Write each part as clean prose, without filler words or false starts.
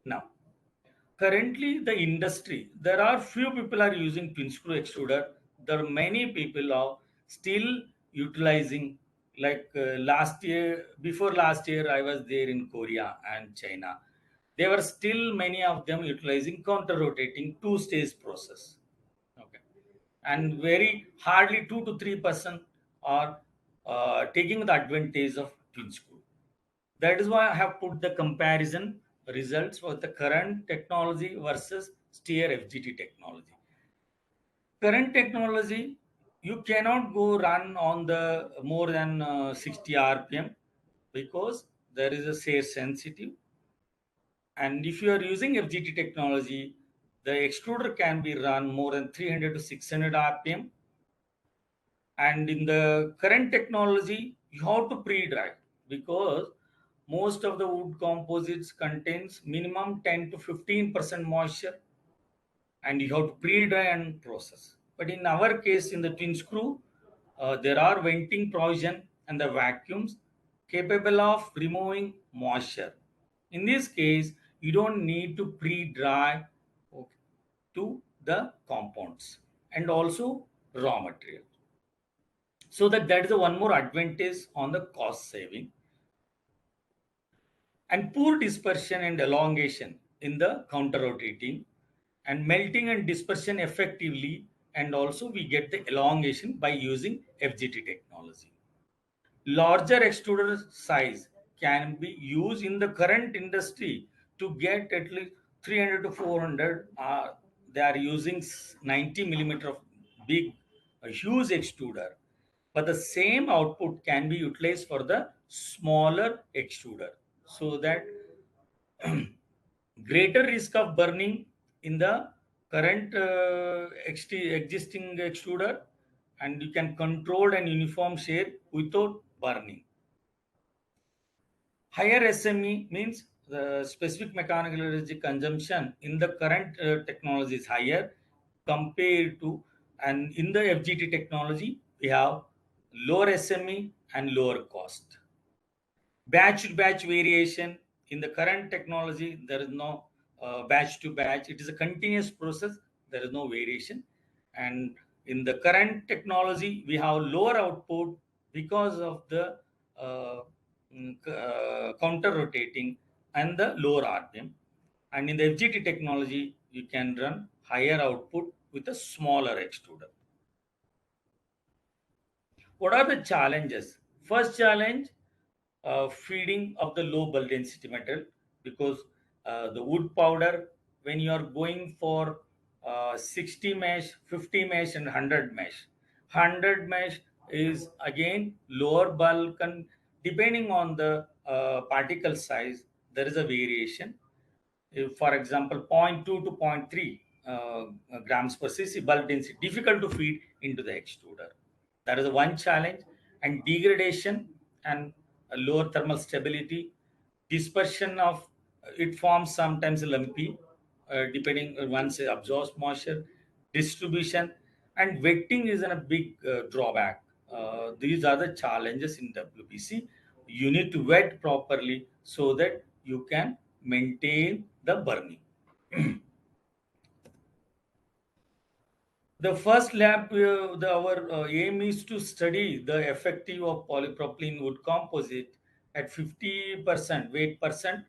Now, currently the industry, there are few people are using twin screw extruder. There are many people are still utilizing, like last year, before last year I was there in Korea and China. There were still many of them utilizing counter rotating two-stage process. Okay. And very hardly 2 to 3% are taking the advantage of twin screw. That is why I have put the comparison results for the current technology versus steer FGT technology. Current technology, you cannot go run on the more than 60 RPM because there is a shear sensitive. And if you are using FGT technology, the extruder can be run more than 300 to 600 RPM. And in the current technology, you have to pre-dry because most of the wood composites contains minimum 10 to 15% moisture, and you have to pre-dry and process. But in our case, in the twin screw, there are venting provision and the vacuums capable of removing moisture. In this case, you don't need to pre-dry, okay, to the compounds and also raw material. So that is the one more advantage on the cost saving. And poor dispersion and elongation in the counter rotating, and melting and dispersion effectively, and also we get the elongation by using FGT technology. Larger extruder size can be used in the current industry to get at least 300 to 400. They are using 90 millimeter of big, a huge extruder, but the same output can be utilized for the smaller extruder, so that greater risk of burning in the current existing extruder, and you can control and uniform shear without burning. Higher SME means the specific mechanical energy consumption in the current technology is higher compared to, and in the FGT technology we have lower SME and lower cost. Batch to batch variation in the current technology, there is no batch to batch. It is a continuous process. There is no variation. And in the current technology, we have lower output because of the counter rotating and the lower RPM. And in the FGT technology, you can run higher output with a smaller extruder. What are the challenges? First challenge, feeding of the low bulk density metal, because the wood powder, when you are going for 60 mesh, 50 mesh, and 100 mesh, 100 mesh is again lower bulk, and depending on the particle size, there is a variation. If, for example, zero point 0.2 to zero point 0.3 grams per cc bulk density, difficult to feed into the extruder. That is one challenge. And degradation and lower thermal stability, dispersion of it forms sometimes lumpy, depending once it absorbs moisture, distribution, and wetting is a big drawback. These are the challenges in WBC. You need to wet properly so that you can maintain the burning. The first lab, our aim is to study the effective of polypropylene wood composite at 50% weight percent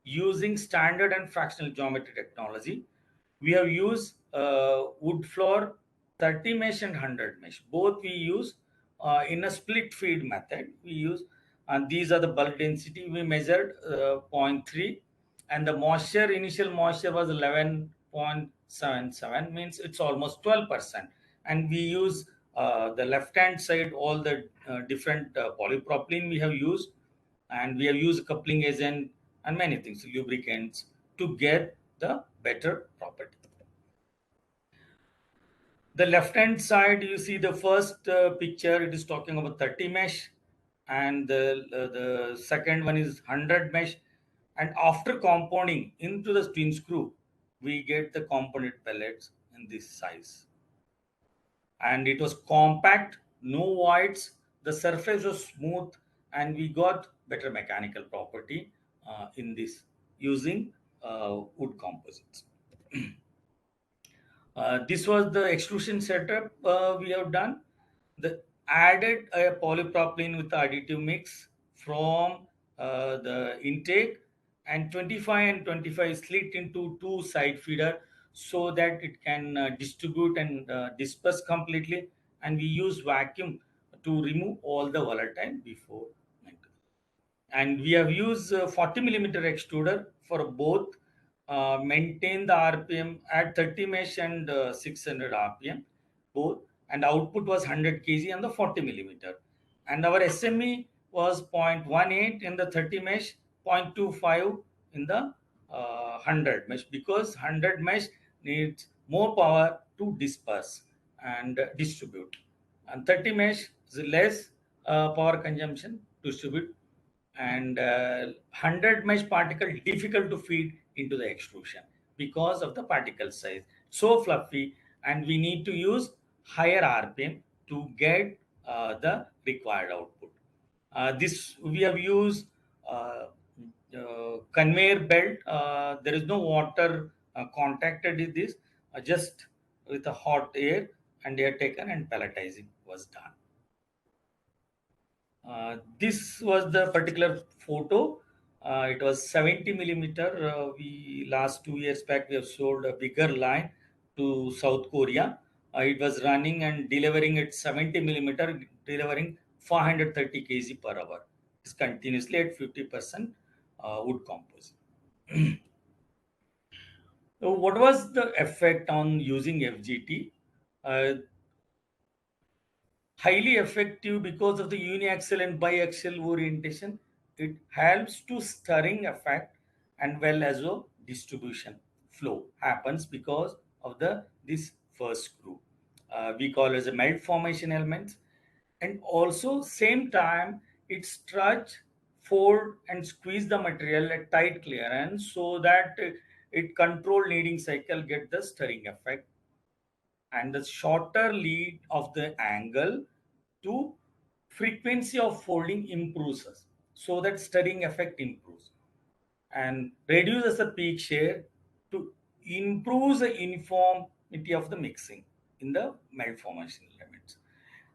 using standard and fractional geometry technology. We have used wood floor 30 mesh and 100 mesh. Both we use in a split feed method. We use, and these are the bulk density. We measured zero point 0.3, and the moisture, initial moisture was 11.77, means it's almost 12%. And we use the left hand side, all the different polypropylene we have used, and we have used coupling agent and many things, lubricants, to get the better property. The left hand side, you see the first picture, it is talking about 30 mesh, and the second one is 100 mesh. And after compounding into the twin screw, we get the compounded pellets in this size. And it was compact, no voids, the surface was smooth, and we got better mechanical property in this using wood composites. This was the extrusion setup we have done. The added a polypropylene with the additive mix from the intake, and 25 and 25 slit into two side feeder so that it can distribute and disperse completely. And we use vacuum to remove all the volatile before. And we have used 40 millimeter extruder for both, maintain the rpm at 30 mesh and 600 rpm both, and output was 100 kg on the 40 millimeter, and our sme was 0.18 in the 30 mesh, 0.25 in the 100 mesh, because 100 mesh needs more power to disperse and distribute, and 30 mesh is less power consumption to distribute, and 100 mesh particle difficult to feed into the extrusion because of the particle size so fluffy, and we need to use higher rpm to get the required output. This we have used conveyor belt. There is no water contacted with this, just with a hot air and air taken and pelletizing was done. This was the particular photo. It was 70 millimeter. We last 2 years back we have sold a bigger line to South Korea. It was running and delivering at 70 millimeter, delivering 430 kg per hour. It's continuously at 50% wood composite. So what was the effect on using FGT? Uh, Highly effective because of the uniaxial and biaxial orientation. It helps to stirring effect, and well as a distribution flow happens because of the this first screw. We call as a melt formation elements, and also same time it stretch, fold, and squeeze the material at tight clearance so that it control kneading cycle, get the stirring effect, and the shorter lead of the angle to frequency of folding improves us, so that stirring effect improves, and reduces the peak shear to improve the uniformity of the mixing in the melt formation elements.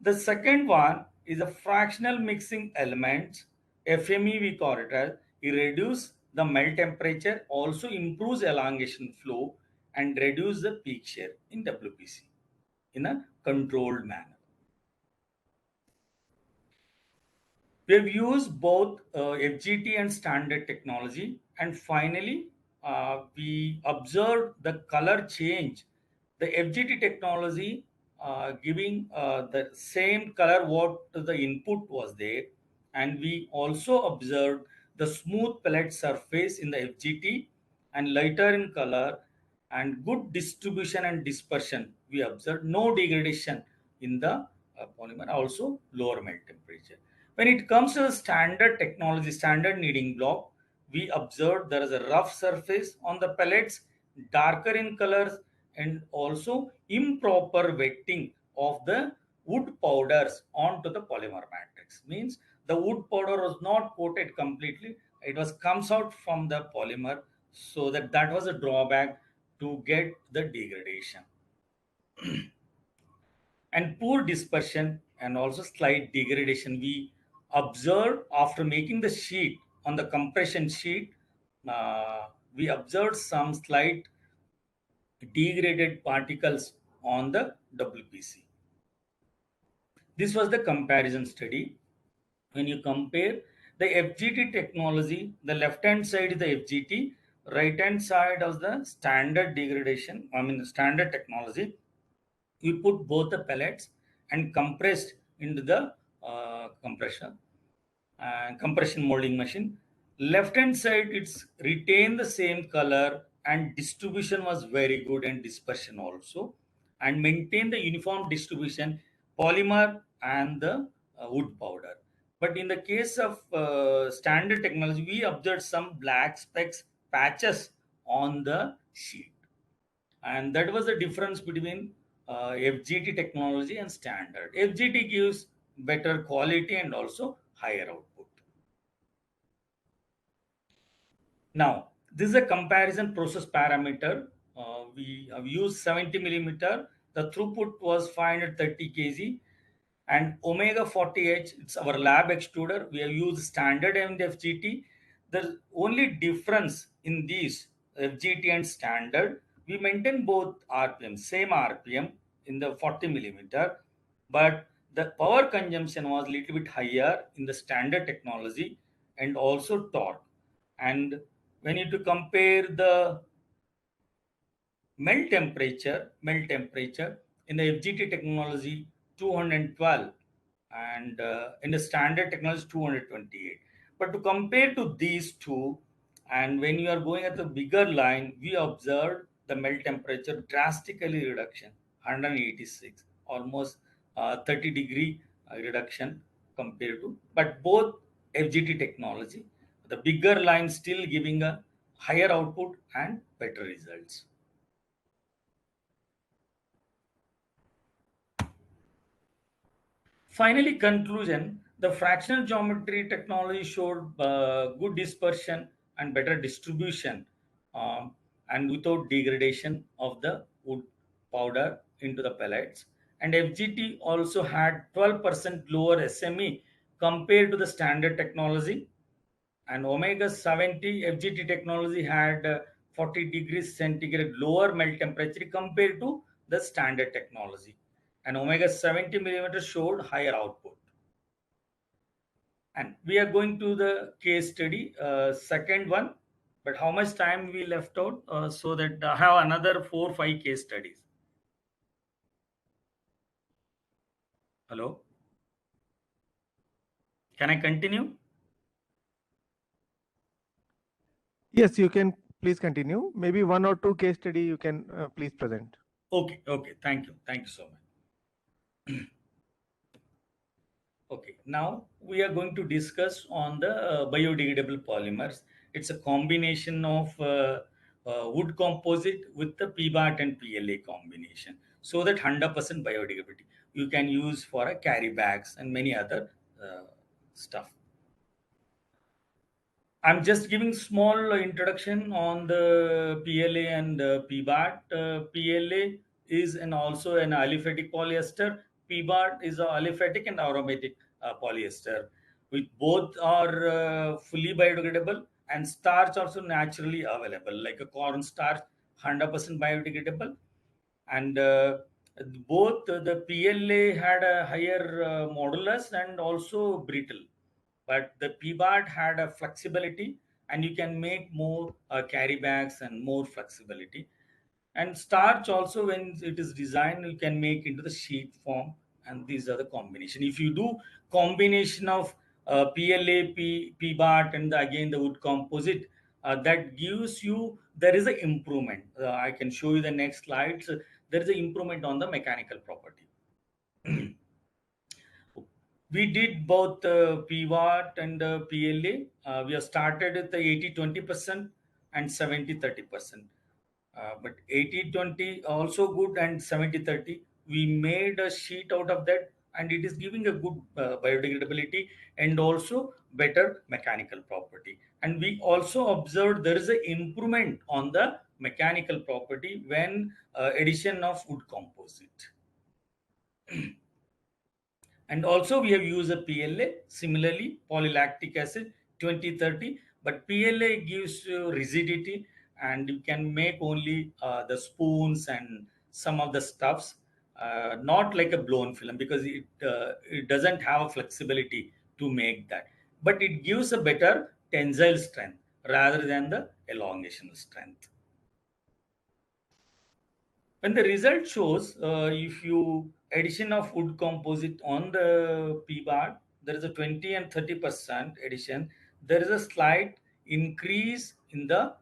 The second one is a fractional mixing elements, FME we call it as. It reduce the melt temperature, also improves elongation flow, and reduce the peak shear in WPC in a controlled manner. We have used both FGT and standard technology, and finally, we observed the color change. The FGT technology giving the same color what the input was there, and we also observed the smooth pellet surface in the FGT and lighter in color, and good distribution and dispersion. We observed no degradation in the polymer, also lower melt temperature. When it comes to the standard technology, standard kneading block, we observed there is a rough surface on the pellets, darker in colors, and also improper wetting of the wood powders onto the polymer matrix. Means the wood powder was not coated completely; it was comes out from the polymer, so that was a drawback to get the degradation. And poor dispersion and also slight degradation we observed after making the sheet. On the compression sheet, we observed some slight degraded particles on the WPC. This was the comparison study. When you compare the FGT technology, the left hand side is the FGT, right hand side of the standard degradation, I mean the standard technology. We put both the pellets and compressed into the compression molding machine. Left hand side, it's retained the same color, and distribution was very good, and dispersion also, and maintain the uniform distribution, polymer and the wood powder. But in the case of standard technology, we observed some black specks patches on the sheet, and that was the difference between FGT technology and standard. FGT gives better quality and also higher output. Now, This is a comparison process parameter. We have used 70 millimeter. The throughput was 530 kg. And omega 40H, it's our lab extruder. We have used standard and FGT. The only difference in these FGT and standard, we maintain both RPM, same RPM in the 40 millimeter, but the power consumption was a little bit higher in the standard technology and also torque. And when you to compare the melt temperature in the FGT technology 212 and in the standard technology 228. But to compare to these two, and when you are going at the bigger line, we observed the melt temperature drastically reduction 186, almost 30-degree reduction compared to, but both FGT technology, the bigger line still giving a higher output and better results. Finally, conclusion, the fractional geometry technology showed good dispersion and better distribution, um, and without degradation of the wood powder into the pellets. And FGT also had 12% lower SME compared to the standard technology. And omega 70 FGT technology had 40 degrees centigrade lower melt temperature compared to the standard technology. And omega 70 millimeter showed higher output. And we are going to the case study, second one. But how much time we left out, so that I have another 4 5 case studies. Hello, can I continue? Yes, you can please continue. Maybe 1 or 2 case study you can please present. Okay, thank you so much. Okay, now we are going to discuss on the biodegradable polymers. It's a combination of wood composite with the PBAT and PLA combination, so that 100% biodegradability you can use for a carry bags and many other stuff. I'm just giving small introduction on the PLA and PBAT. PLA is also an aliphatic polyester. PBAT is a aliphatic and aromatic polyester. With both are fully biodegradable, and starch also naturally available, like a corn starch, 100% biodegradable. And both the PLA had a higher modulus and also brittle, but the PBAT had a flexibility, and you can make more carry bags and more flexibility. And starch also, when it is designed, you can make into the sheet form, and these are the combination. If you do combination of PLA, PBAT, and again the wood composite, that gives you, there is an improvement. I can show you the next slides. There is an improvement on the mechanical property. We did both PWAT and PLA. We have started with the 80-20% and 70-30%. But 80-20 also good, and 70-30. We made a sheet out of that, and it is giving a good biodegradability and also better mechanical property. And we also observed there is an improvement on the mechanical property when addition of wood composite. And also we have used a PLA, similarly polylactic acid 20-30, but PLA gives you rigidity, and you can make only the spoons and some of the stuffs, not like a blown film, because it doesn't have a flexibility to make that, but it gives a better tensile strength rather than the elongation strength. When the result shows, if you addition of wood composite on the P bar, there is a 20 and 30% addition. There is a slight increase in the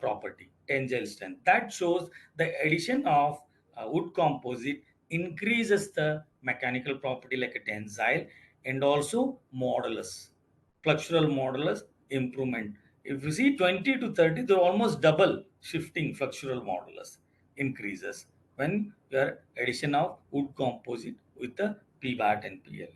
property tensile strength. That shows the addition of wood composite increases the mechanical property like a tensile, and also modulus, flexural modulus improvement. If you see 20 to 30, they're almost double shifting flexural modulus increases when your addition of wood composite with the PBAT and PLA.